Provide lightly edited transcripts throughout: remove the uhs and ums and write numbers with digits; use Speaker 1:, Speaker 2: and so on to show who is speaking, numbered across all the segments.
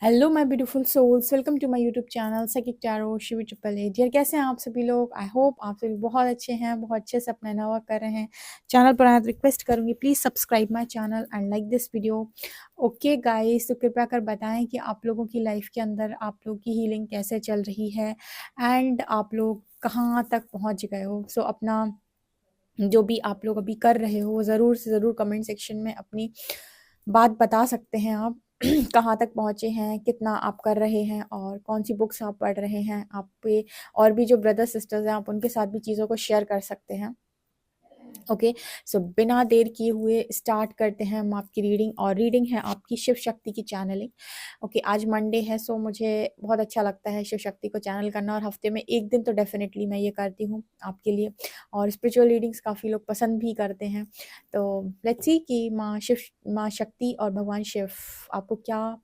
Speaker 1: Hello my beautiful souls, welcome to my YouTube channel psychic tarot Shivi triple eight. यार कैसे हैं आप सभी लोग? आई होप आप सभी बहुत अच्छे हैं, बहुत अच्छे से अपना नवा कर रहे हैं। चैनल पर आए तो रिक्वेस्ट करूंगी, please subscribe my channel and like this video. Okay guys, तो कृपया कर बताएं कि आप लोगों की लाइफ के अंदर आप लोग की हीलिंग कैसे चल रही है एंड आप लोग कहाँ तक पहुँच गए हो। सो अपना जो भी आप लोग अभी कर रहे हो ज़रूर से ज़रूर कमेंट सेक्शन में अपनी बात बता सकते हैं आप। कहाँ तक पहुँचे हैं, कितना आप कर रहे हैं और कौन सी बुक्स आप पढ़ रहे हैं। आप पे और भी जो ब्रदर सिस्टर्स हैं आप उनके साथ भी चीज़ों को शेयर कर सकते हैं। ओके, सो बिना देर किए हुए स्टार्ट करते हैं हम आपकी रीडिंग, और रीडिंग है आपकी शिव शक्ति की चैनलिंग। ओके, आज मंडे है, सो मुझे बहुत अच्छा लगता है शिव शक्ति को चैनल करना, और हफ्ते में एक दिन तो डेफिनेटली मैं ये करती हूँ आपके लिए। और स्पिरिचुअल रीडिंग्स काफ़ी लोग पसंद भी करते हैं। तो लेट्स सी कि माँ शक्ति और भगवान शिव आपको क्या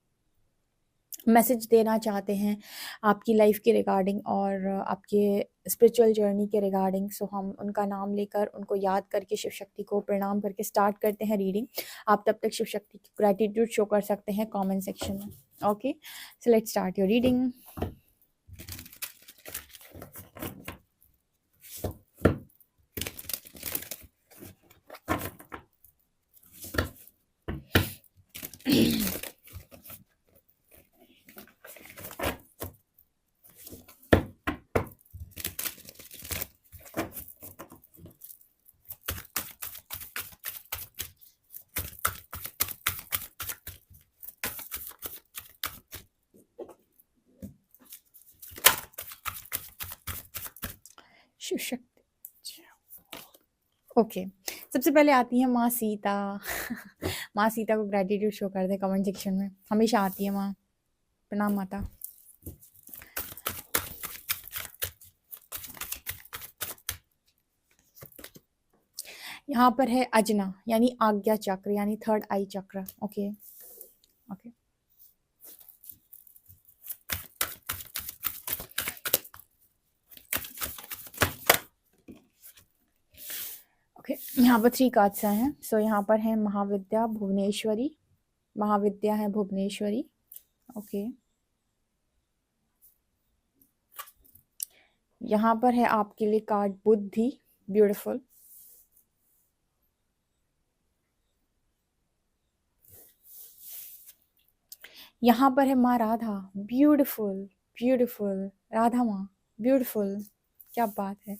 Speaker 1: मैसेज देना चाहते हैं आपकी लाइफ के रिगार्डिंग और आपके स्पिरिचुअल जर्नी के रिगार्डिंग। सो हम उनका नाम लेकर, उनको याद करके, शिव शक्ति को प्रणाम करके स्टार्ट करते हैं रीडिंग। आप तब तक शिव शक्ति की ग्रैटिट्यूड शो कर सकते हैं कमेंट सेक्शन में। Okay, so let's start your reading. Shiv Shakti, okay. सबसे पहले आती है माँ सीता। माँ सीता को ग्रैटिट्यूड शो कर दे कमेंट सेक्शन में, हमेशा आती है माँ। प्रणाम माता। यहाँ पर है अजना, यानी आज्ञा चक्र, यानी थर्ड आई चक्र। Okay okay, okay. यहाँ पर 3 कार्ड्स हैं। सो यहाँ पर है महाविद्या भुवनेश्वरी, महाविद्या है भुवनेश्वरी। ओके, यहाँ पर है आपके लिए कार्ड बुद्धि, ब्यूटीफुल। यहाँ पर है माँ राधा, ब्यूटीफुल ब्यूटीफुल, राधा माँ, ब्यूटीफुल, क्या बात है।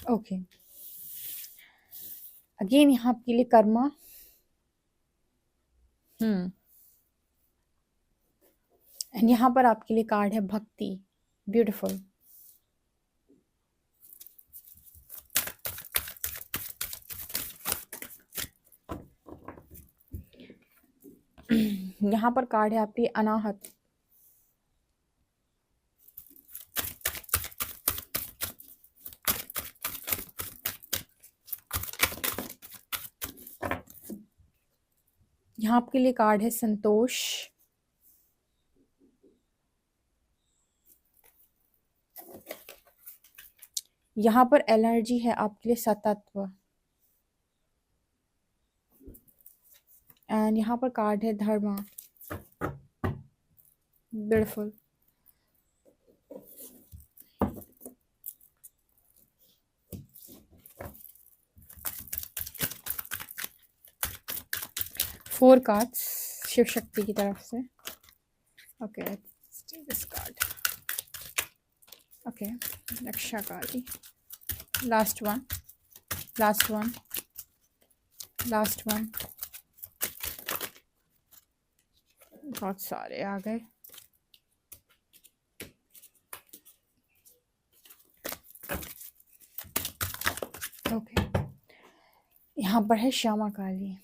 Speaker 1: ओके, अगेन यहाँ आपके लिए कर्मा। एंड यहाँ पर आपके लिए कार्ड है भक्ति, ब्यूटीफुल। यहाँ पर कार्ड है आपके लिए अनाहत। यहाँ आपके लिए कार्ड है संतोष। यहाँ पर एनर्जी है आपके लिए सतत्व। एंड यहाँ पर कार्ड है Dharma, beautiful. Four cards Shiv Shakti की तरफ से। Okay, let's take this card. Okay, Raksha Kali, last one, last one, last one. बहुत सारे आ गए। ओके, यहाँ पर है श्यामा काली।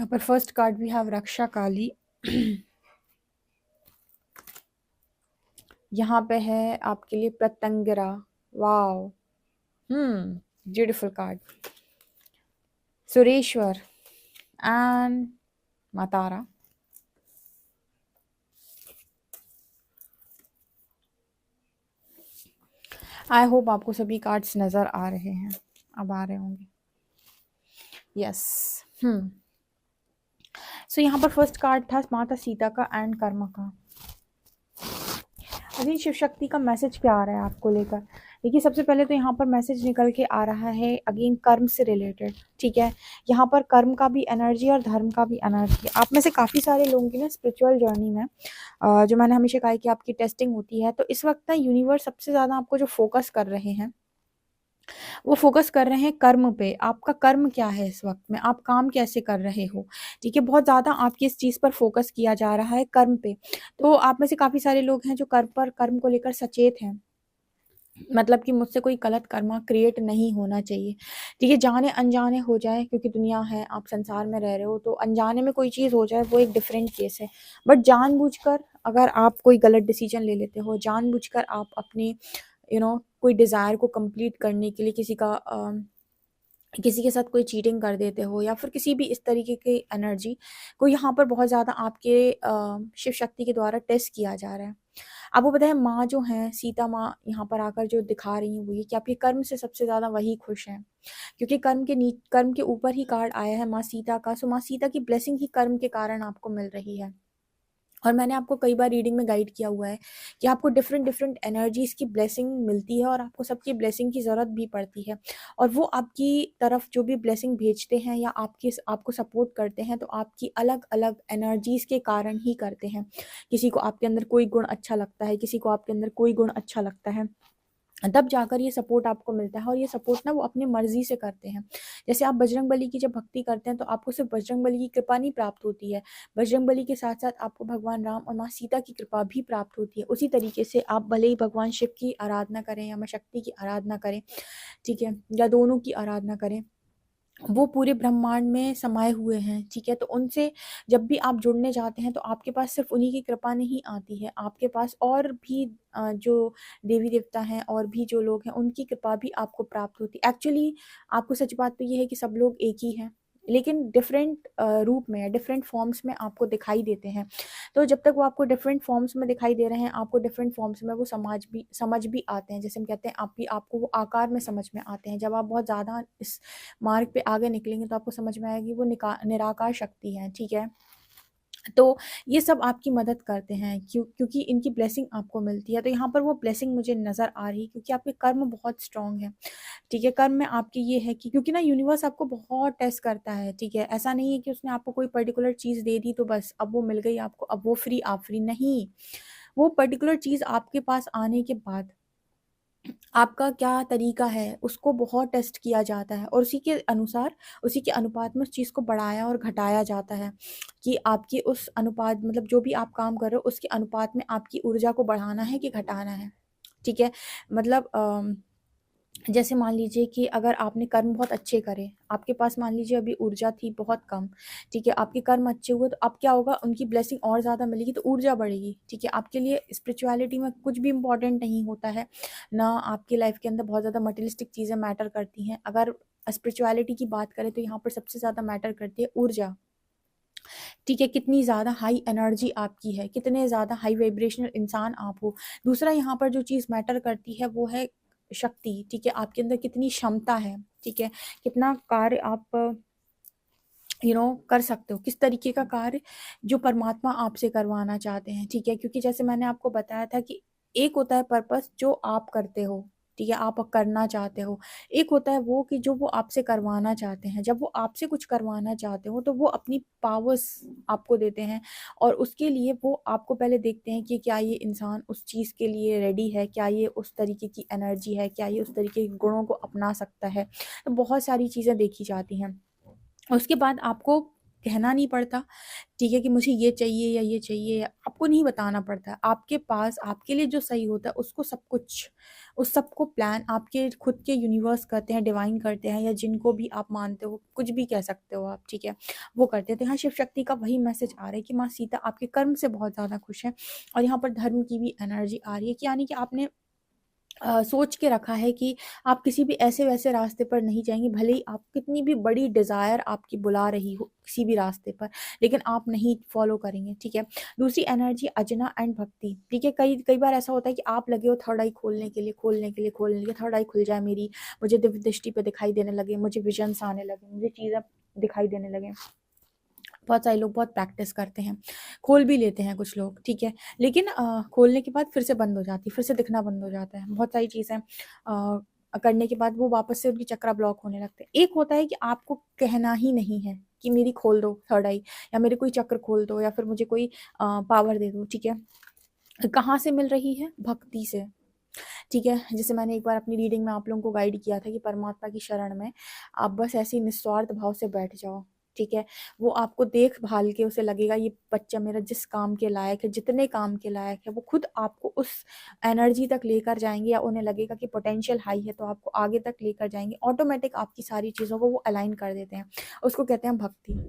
Speaker 1: यहाँ पर first card we have Raksha Kali. यहाँ पे है आपके लिए Pratyangira. Wow, beautiful card. Sureshwar and Matara. I hope आपको सभी कार्ड्स नज़र आ रहे हैं, अब आ रहे होंगे। यस। सो यहाँ पर फर्स्ट कार्ड था माता सीता का एंड कर्म का। अभी शिव शक्ति का मैसेज क्या आ रहा है आपको लेकर? देखिए, सबसे पहले तो यहाँ पर मैसेज निकल के आ रहा है अगेन कर्म से रिलेटेड। ठीक है, यहाँ पर कर्म का भी एनर्जी और धर्म का भी एनर्जी। आप में से काफ़ी सारे लोगों की ना स्पिरिचुअल जर्नी में जो मैंने हमेशा कहा है कि आपकी टेस्टिंग होती है, तो इस वक्त ना यूनिवर्स सबसे ज़्यादा आपको जो फोकस कर रहे हैं वो फोकस कर रहे हैं कर्म पे। आपका कर्म क्या है इस वक्त में, आप काम कैसे कर रहे हो। ठीक है, बहुत ज़्यादा आपकी इस चीज़ पर फोकस किया जा रहा है, कर्म पे। तो आप में से काफ़ी सारे लोग हैं जो कर्म को लेकर सचेत हैं, मतलब कि मुझसे कोई गलत कर्मा क्रिएट नहीं होना चाहिए। ठीक है, जाने अनजाने हो जाए, क्योंकि दुनिया है, आप संसार में रह रहे हो, तो अनजाने में कोई चीज़ हो जाए वो एक डिफरेंट केस है। बट जानबूझकर अगर आप कोई गलत डिसीजन ले लेते हो, जानबूझकर आप अपनी कोई डिज़ायर को कंप्लीट करने के लिए किसी के साथ कोई चीटिंग कर देते हो, या फिर किसी भी इस तरीके की एनर्जी को यहाँ पर बहुत ज़्यादा आपके शिव शक्ति के द्वारा टेस्ट किया जा रहा है। आपको पता है माँ जो हैं, सीता माँ यहाँ पर आकर जो दिखा रही हैं वो ये कि आपके कर्म से सबसे ज़्यादा वही खुश हैं, क्योंकि कर्म के ऊपर ही कार्ड आया है माँ सीता का। सो माँ सीता की ब्लेसिंग ही कर्म के कारण आपको मिल रही है। और मैंने आपको कई बार रीडिंग में गाइड किया हुआ है कि आपको डिफरेंट डिफरेंट एनर्जीज़ की ब्लेसिंग मिलती है, और आपको सबकी ब्लेसिंग की ज़रूरत भी पड़ती है। और वो आपकी तरफ जो भी ब्लेसिंग भेजते हैं या आपको सपोर्ट करते हैं, तो आपकी अलग अलग एनर्जीज़ के कारण ही करते हैं। किसी को आपके अंदर कोई गुण अच्छा लगता है, किसी को आपके अंदर कोई गुण अच्छा लगता है, तब जाकर ये सपोर्ट आपको मिलता है। और ये सपोर्ट ना वो अपनी मर्जी से करते हैं। जैसे आप बजरंगबली की जब भक्ति करते हैं, तो आपको सिर्फ बजरंगबली की कृपा नहीं प्राप्त होती है, बजरंगबली के साथ साथ आपको भगवान राम और माँ सीता की कृपा भी प्राप्त होती है। उसी तरीके से आप भले ही भगवान शिव की आराधना करें या माँ शक्ति की आराधना करें, ठीक है, या दोनों की आराधना करें, वो पूरे ब्रह्मांड में समाये हुए हैं। ठीक है, तो उनसे जब भी आप जुड़ने जाते हैं, तो आपके पास सिर्फ उन्हीं की कृपा नहीं आती है, आपके पास और भी जो देवी देवता हैं और भी जो लोग हैं, उनकी कृपा भी आपको प्राप्त होती है। एक्चुअली आपको सच बात तो ये है कि सब लोग एक ही हैं, लेकिन डिफरेंट रूप में, डिफरेंट फॉर्म्स में आपको दिखाई देते हैं। तो जब तक वो आपको डिफरेंट फॉर्म्स में दिखाई दे रहे हैं, आपको डिफरेंट फॉर्म्स में वो समझ भी आते हैं। जैसे हम कहते हैं आपको वो आकार में समझ में आते हैं। जब आप बहुत ज़्यादा इस मार्ग पे आगे निकलेंगे, तो आपको समझ में आएगा कि वो निराकार शक्ति है। ठीक है, तो ये सब आपकी मदद करते हैं, क्योंकि इनकी ब्लेसिंग आपको मिलती है। तो यहाँ पर वो ब्लेसिंग मुझे नज़र आ रही है, क्योंकि आपके कर्म बहुत स्ट्रांग है। ठीक है, कर्म में आपके ये है कि क्योंकि ना यूनिवर्स आपको बहुत टेस्ट करता है। ठीक है, ऐसा नहीं है कि उसने आपको कोई पर्टिकुलर चीज़ दे दी तो बस अब वो मिल गई आपको, अब वो फ्री, आप फ्री नहीं। वो पर्टिकुलर चीज़ आपके पास आने के बाद आपका क्या तरीका है, उसको बहुत टेस्ट किया जाता है, और उसी के अनुसार, उसी के अनुपात में उस चीज़ को बढ़ाया और घटाया जाता है, कि आपकी उस अनुपात, मतलब जो भी आप काम कर रहे हो उसके अनुपात में आपकी ऊर्जा को बढ़ाना है कि घटाना है। ठीक है, मतलब जैसे मान लीजिए कि अगर आपने कर्म बहुत अच्छे करे, आपके पास मान लीजिए अभी ऊर्जा थी बहुत कम, ठीक है, आपके कर्म अच्छे हुए, तो अब क्या होगा, उनकी ब्लेसिंग और ज़्यादा मिलेगी, तो ऊर्जा बढ़ेगी। ठीक है, आपके लिए स्पिरिचुअलिटी में कुछ भी इंपॉर्टेंट नहीं होता है ना, आपकी लाइफ के अंदर बहुत ज़्यादा मटेरियलिस्टिक चीज़ें मैटर करती हैं। अगर स्पिरिचुअलिटी की बात करें, तो यहाँ पर सबसे ज़्यादा मैटर करती है ऊर्जा। ठीक है, कितनी ज़्यादा हाई एनर्जी आपकी है, कितने ज़्यादा हाई वाइब्रेशनल इंसान आप हो। दूसरा यहाँ पर जो चीज़ मैटर करती है वो है शक्ति। ठीक है, आपके अंदर कितनी क्षमता है, ठीक है, कितना कार्य आप कर सकते हो, किस तरीके का कार्य जो परमात्मा आपसे करवाना चाहते हैं। ठीक है, क्योंकि जैसे मैंने आपको बताया था कि एक होता है पर्पस जो आप करते हो, ठीक है, आप करना चाहते हो, एक होता है वो कि जो वो आपसे करवाना चाहते हैं। जब वो आपसे कुछ करवाना चाहते हो, तो वो अपनी पावर्स आपको देते हैं, और उसके लिए वो आपको पहले देखते हैं कि क्या ये इंसान उस चीज़ के लिए रेडी है, क्या ये उस तरीके की एनर्जी है, क्या ये उस तरीके के गुणों को अपना सकता है। तो बहुत सारी चीज़ें देखी जाती हैं। उसके बाद आपको कहना नहीं पड़ता, ठीक है, कि मुझे ये चाहिए या ये चाहिए, आपको आपको नहीं बताना पड़ता, आपके पास आपके लिए जो सही होता है उसको सब कुछ, उस सबको प्लान आपके खुद के यूनिवर्स करते हैं, डिवाइन करते हैं, या जिनको भी आप मानते हो, कुछ भी कह सकते हो आप, ठीक है, वो करते हैं। तो यहाँ शिव शक्ति का वही मैसेज आ रहा है कि माँ सीता आपके कर्म से बहुत ज़्यादा खुश है। और यहाँ पर धर्म की भी एनर्जी आ रही है कि यानी कि आपने सोच के रखा है कि आप किसी भी ऐसे वैसे रास्ते पर नहीं जाएंगे, भले ही आप कितनी भी बड़ी डिज़ायर आपकी बुला रही हो किसी भी रास्ते पर, लेकिन आप नहीं फॉलो करेंगे, ठीक है। दूसरी एनर्जी अजना एंड भक्ति, ठीक है। कई कई बार ऐसा होता है कि आप लगे हो थर्ड आई खोलने के लिए, थर्ड आई खुल जाए मेरी, मुझे दिव्य दृष्टि पे दिखाई देने लगे, मुझे विजन्स आने लगे, मुझे चीज़ें दिखाई देने लगे। बहुत सारे लोग बहुत प्रैक्टिस करते हैं, खोल भी लेते हैं कुछ लोग, ठीक है, लेकिन खोलने के बाद फिर से बंद हो जाती है, फिर से दिखना बंद हो जाता है। बहुत सारी चीज़ें करने के बाद वो वापस से उनकी चक्रा ब्लॉक होने लगते हैं। एक होता है कि आपको कहना ही नहीं है कि मेरी खोल दो थर्ड आई, या मेरे कोई चक्र खोल दो, या फिर मुझे कोई पावर दे दो, ठीक है। कहाँ से मिल रही है? भक्ति से, ठीक है। जैसे मैंने एक बार अपनी रीडिंग में आप लोगों को गाइड किया था कि परमात्मा की शरण में आप बस ऐसे ही निस्वार्थ भाव से बैठ जाओ, ठीक है। वो आपको देख भाल के उसे लगेगा ये बच्चा मेरा जिस काम के लायक है, जितने काम के लायक है, वो खुद आपको उस एनर्जी तक लेकर जाएंगे, या उन्हें लगेगा कि पोटेंशियल हाई है तो आपको आगे तक लेकर जाएंगे। ऑटोमेटिक आपकी सारी चीज़ों को वो अलाइन कर देते हैं, उसको कहते हैं भक्ति,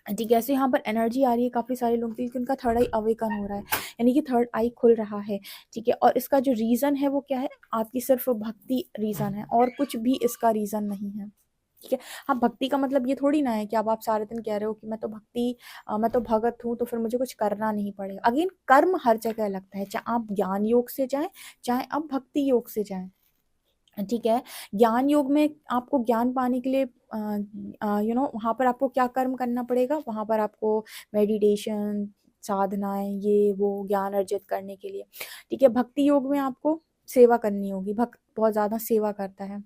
Speaker 1: ठीक है। ऐसे यहाँ पर एनर्जी आ रही है काफ़ी सारे लोगों की कि उनका थर्ड आई अवेकन हो रहा है, यानी कि थर्ड आई खुल रहा है, ठीक है। और इसका जो रीज़न है वो क्या है? आपकी सिर्फ भक्ति रीज़न है, और कुछ भी इसका रीज़न नहीं है, ठीक है। हाँ, भक्ति का मतलब ये थोड़ी ना है कि अब आप सारे दिन कह रहे हो कि मैं तो भगत हूँ तो फिर मुझे कुछ करना नहीं पड़ेगा। अगेन कर्म हर जगह लगता है, चाहे आप ज्ञान योग से जाएं, चाहे आप भक्ति योग से जाएं, ठीक है। ज्ञान योग में आपको ज्ञान पाने के लिए वहाँ पर आपको क्या कर्म करना पड़ेगा? वहाँ पर आपको मेडिटेशन, साधनाएं, ये वो ज्ञान अर्जित करने के लिए, ठीक है। भक्ति योग में आपको सेवा करनी होगी, भक्त बहुत ज़्यादा सेवा करता है।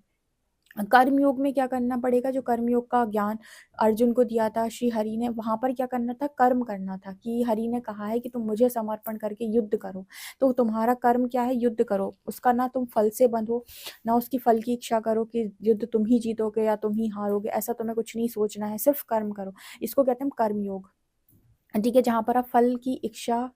Speaker 1: कर्म योग में क्या करना पड़ेगा? जो कर्म योग का ज्ञान अर्जुन को दिया था श्री हरि ने, वहां पर क्या करना था? कर्म करना था, कि हरि ने कहा है कि तुम मुझे समर्पण करके युद्ध करो, तो तुम्हारा कर्म क्या है? युद्ध करो। उसका ना तुम फल से बंधो, ना उसकी फल की इच्छा करो कि युद्ध तुम ही जीतोगे या तुम ही हारोगे, ऐसा तुम्हें कुछ नहीं सोचना है, सिर्फ कर्म करो। इसको कहते हैं कर्म योग, ठीक है। जहां पर आप फल की इच्छा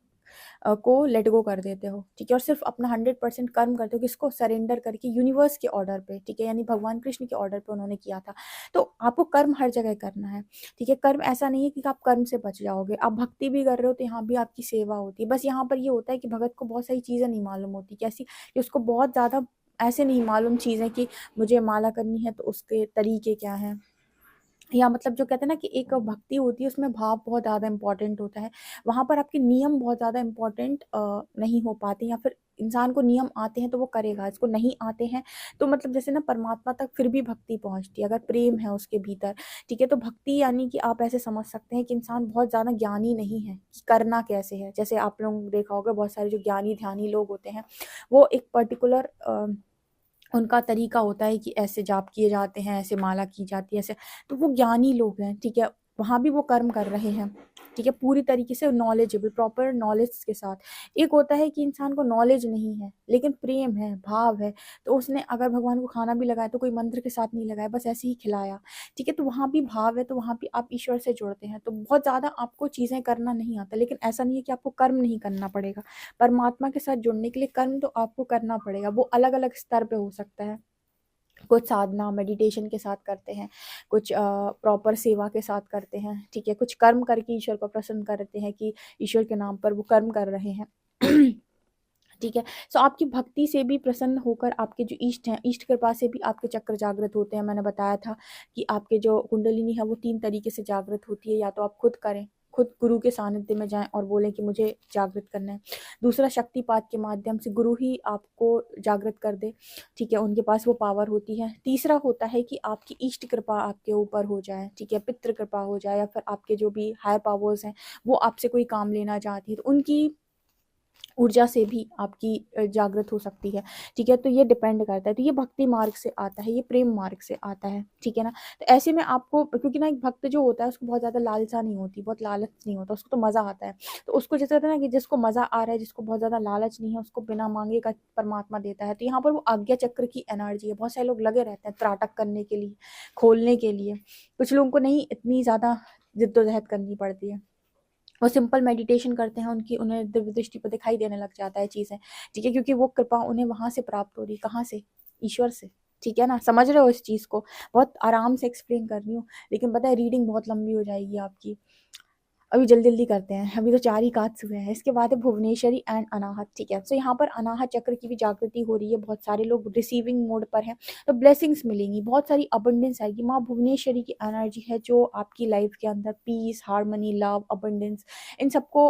Speaker 1: को लेट गो कर देते हो, ठीक है, और सिर्फ अपना 100% कर्म करते हो, किसको? सरेंडर करके यूनिवर्स के ऑर्डर पे, ठीक है, यानी भगवान कृष्ण के ऑर्डर पे उन्होंने किया था। तो आपको कर्म हर जगह करना है, ठीक है। कर्म ऐसा नहीं है कि आप कर्म से बच जाओगे, आप भक्ति भी कर रहे हो तो यहाँ भी आपकी सेवा होती है। बस यहाँ पर ये होता है कि भगत को बहुत सारी चीज़ें नहीं मालूम होती, कैसी कि उसको बहुत ज़्यादा ऐसे नहीं मालूम चीज़ें कि मुझे माला करनी है तो उसके तरीके क्या हैं, या मतलब जो कहते हैं ना कि एक भक्ति होती है उसमें भाव बहुत ज़्यादा इंपॉर्टेंट होता है। वहाँ पर आपके नियम बहुत ज़्यादा इंपॉर्टेंट नहीं हो पाते, या फिर इंसान को नियम आते हैं तो वो करेगा, इसको नहीं आते हैं तो मतलब जैसे ना परमात्मा तक फिर भी भक्ति पहुँचती है अगर प्रेम है उसके भीतर, ठीक है। तो भक्ति यानी कि आप ऐसे समझ सकते हैं कि इंसान बहुत ज़्यादा ज्ञानी नहीं है कि करना कैसे है। जैसे आप लोगों ने देखा होगा बहुत सारे जो ज्ञानी ध्यानी लोग होते हैं, वो एक पर्टिकुलर उनका तरीका होता है कि ऐसे जाप किए जाते हैं, ऐसे माला की जाती है, ऐसे, तो वो ज्ञानी लोग हैं, ठीक है। वहाँ भी वो कर्म कर रहे हैं, ठीक है, पूरी तरीके से नॉलेजेबल, प्रॉपर नॉलेज के साथ। एक होता है कि इंसान को नॉलेज नहीं है लेकिन प्रेम है, भाव है, तो उसने अगर भगवान को खाना भी लगाया तो कोई मंत्र के साथ नहीं लगाया, बस ऐसे ही खिलाया, ठीक है, तो वहाँ भी भाव है, तो वहाँ भी आप ईश्वर से जुड़ते हैं। तो बहुत ज़्यादा आपको चीज़ें करना नहीं आता, लेकिन ऐसा नहीं है कि आपको कर्म नहीं करना पड़ेगा। परमात्मा के साथ जुड़ने के लिए कर्म तो आपको करना पड़ेगा, वो अलग अलग स्तर पे हो सकता है। कुछ साधना मेडिटेशन के साथ करते हैं, कुछ प्रॉपर सेवा के साथ करते हैं, ठीक है, कुछ कर्म करके ईश्वर को प्रसन्न करते हैं कि ईश्वर के नाम पर वो कर्म कर रहे हैं। ठीक है। सो आपकी भक्ति से भी प्रसन्न होकर आपके जो इष्ट हैं, इष्ट कृपा से भी आपके चक्र जागृत होते हैं। मैंने बताया था कि आपके जो कुंडलिनी है वो 3 तरीके से जागृत होती है, या तो आप खुद करें, खुद गुरु के सानिध्य में जाएं और बोलें कि मुझे जागृत करना है। दूसरा, शक्तिपात के माध्यम से गुरु ही आपको जागृत कर दे, ठीक है, उनके पास वो पावर होती है। तीसरा होता है कि आपकी इष्ट कृपा आपके ऊपर हो जाए, ठीक है, पितृ कृपा हो जाए, या फिर आपके जो भी हायर पावर्स हैं वो आपसे कोई काम लेना चाहती है तो उनकी ऊर्जा से भी आपकी जागृत हो सकती है, ठीक है। तो ये डिपेंड करता है, तो ये भक्ति मार्ग से आता है, ये प्रेम मार्ग से आता है, ठीक है ना। तो ऐसे में आपको, क्योंकि ना एक भक्त जो होता है उसको बहुत ज़्यादा लालसा नहीं होती, बहुत लालच नहीं होता, उसको तो मज़ा आता है। तो उसको जैसे कहते हैं ना कि जिसको मज़ा आ रहा है, जिसको बहुत ज़्यादा लालच नहीं है, उसको बिना मांगे का परमात्मा देता है। तो यहाँ पर वो आज्ञा चक्र की एनर्जी है, बहुत सारे लोग लगे रहते हैं त्राटक करने के लिए, खोलने के लिए। कुछ लोगों को नहीं इतनी ज़्यादा जिद्दोजहद करनी पड़ती है, वो सिंपल मेडिटेशन करते हैं, उनकी उन्हें दिव्य दृष्टि पर दिखाई देने लग जाता है चीज़ें, ठीक है, क्योंकि वो कृपा उन्हें वहाँ से प्राप्त हो रही है, कहाँ से? ईश्वर से, ठीक है ना? समझ रहे हो इस चीज़ को? बहुत आराम से एक्सप्लेन कर रही हूँ, लेकिन पता है रीडिंग बहुत लंबी हो जाएगी आपकी। अभी जल्दी-जल्दी करते हैं, अभी तो 4 ही काज हुए हैं। इसके बाद है भुवनेश्वरी एंड अनाहत, ठीक है? सो यहाँ पर अनाहत चक्र की भी जागृति हो रही है, बहुत सारे लोग रिसीविंग मोड पर हैं, तो ब्लेसिंग्स मिलेंगी, बहुत सारी अबंडेंस आएगी। माँ भुवनेश्वरी की एनर्जी है जो आपकी लाइफ के अंदर पीस, हार्मनी, लव, अबंडेंस इन सबको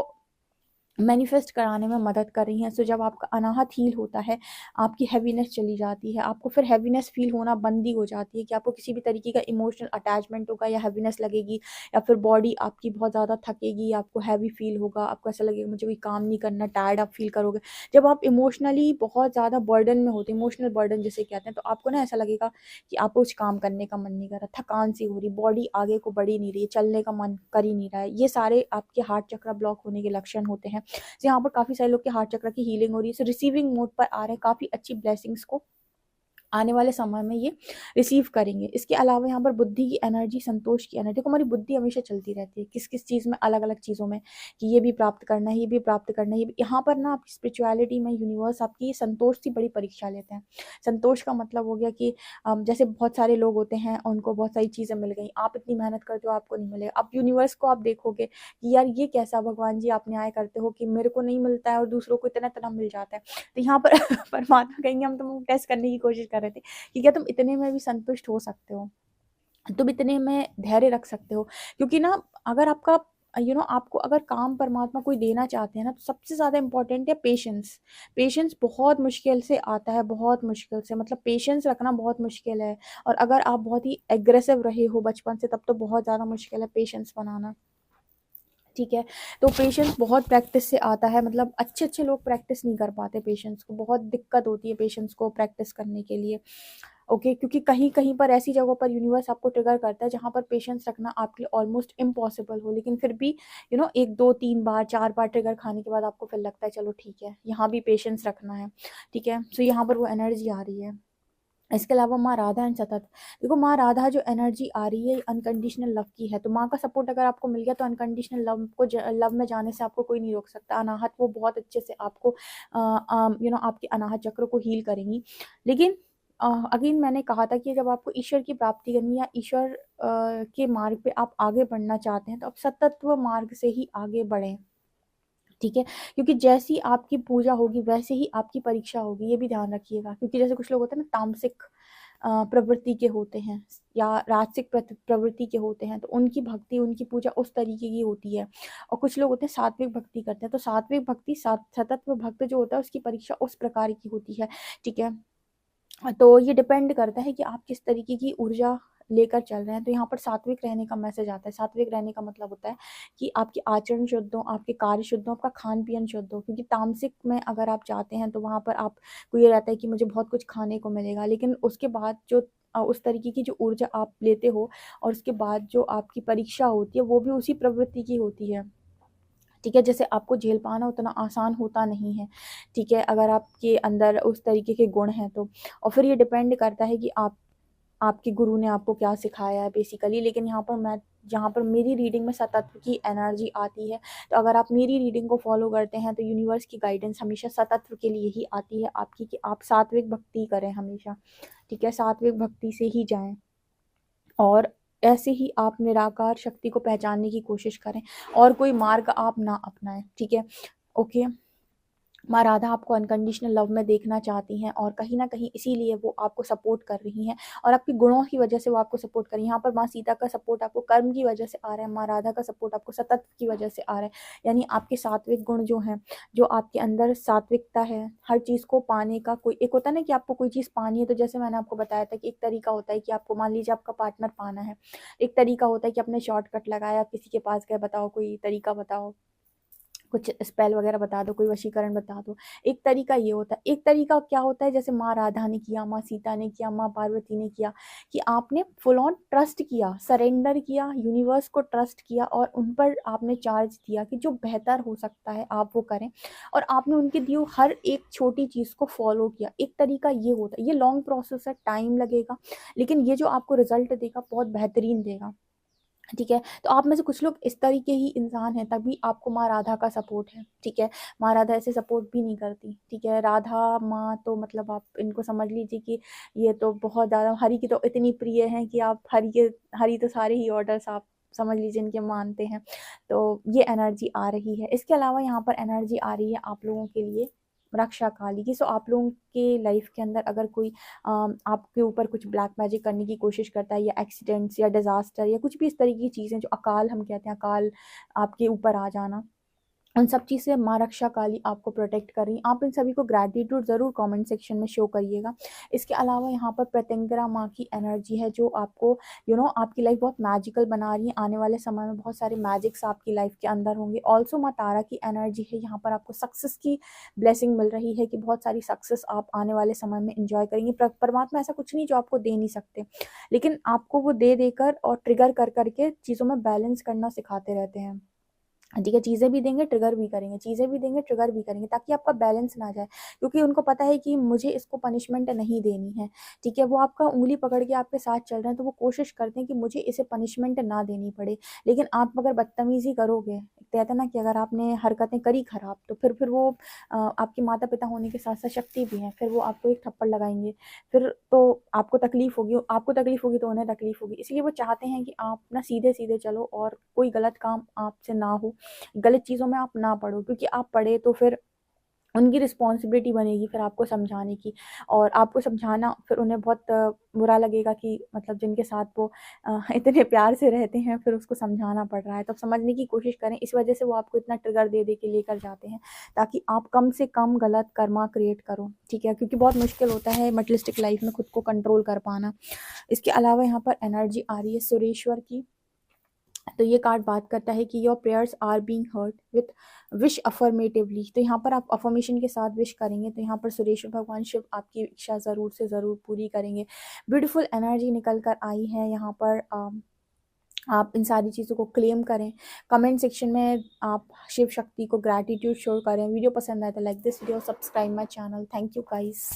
Speaker 1: मैनिफेस्ट कराने में मदद कर रही हैं। सो जब आपका अनाहत हील होता है, आपकी हैवीनेस चली जाती है, आपको फिर हैवीनेस फील होना बंद ही हो जाती है कि आपको किसी भी तरीके का इमोशनल अटैचमेंट होगा या हैवीनेस लगेगी, या फिर बॉडी आपकी बहुत ज़्यादा थकेगी, आपको हैवी फील होगा, आपको ऐसा लगेगा मुझे कोई काम नहीं करना, टायर्ड आप फील करोगे। जब आप इमोशनली बहुत ज़्यादा बर्डन में होते, इमोशनल बर्डन जिसे कहते हैं, तो आपको ना ऐसा लगेगा कि आपको कुछ काम करने का मन नहीं कर रहा, थकान सी हो रही, बॉडी आगे को बढ़ ही नहीं रही है, चलने का मन कर ही नहीं रहा है। ये सारे आपके हार्ट चक्र ब्लॉक होने के लक्षण होते हैं। तो यहाँ पर काफ़ी सारे लोग के हार्ट चक्र की हीलिंग हो रही है। सो रिसीविंग मोड पर आ रहे हैं, काफ़ी अच्छी ब्लेसिंग्स को आने वाले समय में ये रिसीव करेंगे। इसके अलावा यहाँ पर बुद्धि की एनर्जी, संतोष की एनर्जी, देखो हमारी बुद्धि हमेशा चलती रहती है किस-किस चीज़ में, अलग-अलग चीज़ों में, कि ये भी प्राप्त करना है, ये भी प्राप्त करना है। ये भी यहाँ पर ना आपकी स्पिरिचुअलिटी में यूनिवर्स आपकी संतोष की बड़ी परीक्षा लेते हैं। संतोष का मतलब हो गया कि जैसे बहुत सारे लोग होते हैं, उनको बहुत सारी चीज़ें मिल गई, आप इतनी मेहनत करते हो, आपको नहीं मिलेगा। अब यूनिवर्स को आप देखोगे कि यार ये कैसा भगवान जी आप न्याय करते हो कि मेरे को नहीं मिलता है और दूसरों को इतना-इतना मिल जाता है। तो यहाँ पर परमात्मा कहेंगे हम तुमको टेस्ट करने की कोशिश कर रहे थे कि क्या तुम इतने में भी संतुष्ट हो सकते हो? तुम इतने में धैर्य रख सकते हो? क्योंकि ना अगर आपका आपको अगर काम परमात्मा कोई देना चाहते हैं ना, तो सबसे ज़्यादा इम्पोर्टेंट है पेशेंस। पेशेंस बहुत मुश्किल से आता है, बहुत मुश्किल से, मतलब पेशेंस रखना बहुत मुश्किल है। और अगर आप बहुत ही एग्रेसिव रहे हो बचपन से, तब तो बहुत ज़्यादा मुश्किल है पेशेंस बनाना। ठीक है, तो पेशेंस बहुत प्रैक्टिस से आता है, मतलब अच्छे-अच्छे लोग प्रैक्टिस नहीं कर पाते पेशेंस को, बहुत दिक्कत होती है पेशेंस को प्रैक्टिस करने के लिए। ओके, क्योंकि कहीं-कहीं पर ऐसी जगहों पर यूनिवर्स आपको ट्रिगर करता है जहाँ पर पेशेंस रखना आपके लिए ऑलमोस्ट इम्पॉसिबल हो, लेकिन फिर भी 1, 2, 3 बार, 4 बार ट्रिगर खाने के बाद आपको फिर लगता है चलो ठीक है, यहाँ भी पेशेंस रखना है, ठीक है? सो यहाँ पर वो एनर्जी आ रही है। इसके अलावा माँ राधा एंड सतत, देखो माँ राधा जो एनर्जी आ रही है अनकंडीशनल लव की है, तो माँ का सपोर्ट अगर आपको मिल गया तो अनकंडीशनल लव में जाने से आपको कोई नहीं रोक सकता। अनाहत वो बहुत अच्छे से आपको आपके अनाहत चक्र को हील करेंगी। लेकिन अगेन मैंने कहा था कि जब आपको ईश्वर की प्राप्ति करनी है या ईश्वर के मार्ग पे आप आगे बढ़ना चाहते हैं, तो आप सतत्व मार्ग से ही आगे बढ़ें, ठीक है? क्योंकि जैसी आपकी पूजा होगी वैसे ही आपकी परीक्षा होगी, ये भी ध्यान रखिएगा। क्योंकि जैसे कुछ लोग होते हैं ना तामसिक प्रवृत्ति के होते हैं या राजसिक प्रवृत्ति के होते हैं, तो उनकी भक्ति, उनकी पूजा उस तरीके की होती है। और कुछ लोग होते हैं सात्विक भक्ति करते हैं, तो सात्विक भक्ति, सतत्व भक्त जो होता है उसकी परीक्षा उस प्रकार की होती है, ठीक है? तो ये डिपेंड करता है कि आप किस तरीके की ऊर्जा लेकर चल रहे हैं। तो यहाँ पर सात्विक रहने का मैसेज आता है। सात्विक रहने का मतलब होता है कि आपके आचरण शुद्ध हो, आपके कार्य शुद्ध हो, आपका खान-पीन शुद्ध हो। क्योंकि तामसिक में अगर आप जाते हैं तो वहाँ पर आपको ये रहता है कि मुझे बहुत कुछ खाने को मिलेगा, लेकिन उसके बाद जो उस तरीके की जो ऊर्जा आप लेते हो और उसके बाद जो आपकी परीक्षा होती है, वो भी उसी प्रवृत्ति की होती है। ठीक है, जैसे आपको झेल पाना उतना आसान होता नहीं है, ठीक है, अगर आपके अंदर उस तरीके के गुण हैं तो। और फिर ये डिपेंड करता है कि आपके गुरु ने आपको क्या सिखाया है बेसिकली। लेकिन जहाँ पर मेरी रीडिंग में सतत्व की एनर्जी आती है, तो अगर आप मेरी रीडिंग को फॉलो करते हैं तो यूनिवर्स की गाइडेंस हमेशा सतत्व के लिए ही आती है आपकी, कि आप सात्विक भक्ति करें हमेशा, ठीक है, सात्विक भक्ति से ही जाएँ। और ऐसे ही आप निराकार शक्ति को पहचानने की कोशिश करें और कोई मार्ग आप ना अपनाएं, ठीक है? ओके, माँ राधा आपको अनकंडीशनल लव में देखना चाहती हैं और कहीं न कहीं इसीलिए वो आपको सपोर्ट कर रही हैं और आपके गुणों की वजह से वो आपको सपोर्ट कर रही हैं। यहाँ पर माँ सीता का सपोर्ट आपको कर्म की वजह से आ रहा है, माँ राधा का सपोर्ट आपको सतत्व की वजह से आ रहा है। यानी आपके सात्विक गुण जो हैं, जो आपके अंदर सात्विकता है, हर चीज़ को पाने का कोई एक होता है ना कि आपको कोई चीज़ पानी है, तो जैसे मैंने आपको बताया था कि एक तरीका होता है कि आपको मान लीजिए आपका पार्टनर पाना है, एक तरीका होता है कि आपने शॉर्टकट लगाया, किसी के पास गए, बताओ कोई तरीका बताओ। कुछ स्पेल वगैरह बता दो, कोई वशीकरण बता दो। एक तरीका ये होता है। एक तरीका क्या होता है, जैसे माँ राधा ने किया, माँ सीता ने किया, माँ पार्वती ने किया, कि आपने फुल ऑन ट्रस्ट किया, सरेंडर किया, यूनिवर्स को ट्रस्ट किया और उन पर आपने चार्ज दिया कि जो बेहतर हो सकता है आप वो करें, और आपने उनके दिए हर एक छोटी चीज़ को फॉलो किया। एक तरीका ये होता है। ये लॉन्ग प्रोसेस है, टाइम लगेगा, लेकिन ये जो आपको रिजल्ट देगा बहुत बेहतरीन देगा। ठीक है। तो आप में से कुछ लोग इस तरीके ही इंसान हैं, तभी आपको माँ राधा का सपोर्ट है। ठीक है। माँ राधा ऐसे सपोर्ट भी नहीं करती। ठीक है। राधा माँ तो मतलब आप इनको समझ लीजिए कि ये तो बहुत ज़्यादा हरि की तो इतनी प्रिय हैं कि आप हरि तो सारे ही ऑर्डर्स आप समझ लीजिए इनके मानते हैं। तो ये एनर्जी आ रही है। इसके अलावा यहाँ पर एनर्जी आ रही है आप लोगों के लिए रक्षा काली की। सो आप लोगों के लाइफ के अंदर अगर कोई आपके ऊपर कुछ ब्लैक मैजिक करने की कोशिश करता है, या एक्सीडेंट्स या डिज़ास्टर या कुछ भी इस तरह की चीज़ें, जो अकाल हम कहते हैं, अकाल आपके ऊपर आ जाना, उन सब चीज़ से माँ रक्षा काली आपको प्रोटेक्ट कर रही हैं। आप इन सभी को ग्रैटिट्यूड ज़रूर कमेंट सेक्शन में शो करिएगा। इसके अलावा यहाँ पर प्रत्यंगरा माँ की एनर्जी है, जो आपको आपकी लाइफ बहुत मैजिकल बना रही है। आने वाले समय में बहुत सारे मैजिक्स आपकी लाइफ के अंदर होंगे। ऑल्सो माँ तारा की एनर्जी है, यहाँ पर आपको सक्सेस की ब्लेसिंग मिल रही है कि बहुत सारी सक्सेस आप आने वाले समय में इंजॉय करेंगे। परमात्मा ऐसा कुछ नहीं जो आपको दे नहीं सकते, लेकिन आपको वो दे देकर और ट्रिगर कर करके चीज़ों में बैलेंस करना सिखाते रहते हैं। ठीक है। चीज़ें भी देंगे, ट्रिगर भी करेंगे, चीज़ें भी देंगे, ट्रिगर भी करेंगे, ताकि आपका बैलेंस ना जाए, क्योंकि उनको पता है कि मुझे इसको पनिशमेंट नहीं देनी है। ठीक है। वो आपका उँगली पकड़ के आपके साथ चल रहे हैं, तो वो कोशिश करते हैं कि मुझे इसे पनिशमेंट ना देनी पड़े। लेकिन आप अगर बदतमीज़ी करोगे, कहते हैं ना कि अगर आपने हरकतें करी खराब, तो फिर वो आपके माता-पिता होने के साथ-साथ शक्ति भी हैं, फिर वो आपको एक थप्पड़ लगाएँगे, फिर तो आपको तकलीफ़ होगी तो उन्हें तकलीफ़ होगी। इसलिए वो चाहते हैं कि आप ना सीधे-सीधे चलो और कोई गलत काम आपसे ना हो, गलत चीज़ों में आप ना पड़ो, क्योंकि आप पड़े तो फिर उनकी रिस्पॉन्सिबिलिटी बनेगी फिर आपको समझाने की, और आपको समझाना फिर उन्हें बहुत बुरा लगेगा कि मतलब जिनके साथ वो इतने प्यार से रहते हैं, फिर उसको समझाना पड़ रहा है। तो समझने की कोशिश करें। इस वजह से वो आपको इतना ट्रिगर दे के लेकर जाते हैं, ताकि आप कम से कम गलत कर्मा क्रिएट करो। ठीक है। क्योंकि बहुत मुश्किल होता है मटेरियलिस्टिक लाइफ में खुद को कंट्रोल कर पाना। इसके अलावा यहाँ पर एनर्जी आ रही है सुरेश्वर की। तो ये कार्ड बात करता है कि your prayers are being heard with wish affirmatively. तो यहाँ पर आप अफर्मेशन के साथ विश करेंगे, तो यहाँ पर सुरेश्वर भगवान शिव आपकी इच्छा ज़रूर से ज़रूर पूरी करेंगे। ब्यूटीफुल एनर्जी निकल कर आई है यहाँ पर। आप इन सारी चीज़ों को क्लेम करें। कमेंट सेक्शन में आप शिव शक्ति को ग्रैटिट्यूड शो करें। वीडियो पसंद आए तो like this video, subscribe my channel. Thank you guys.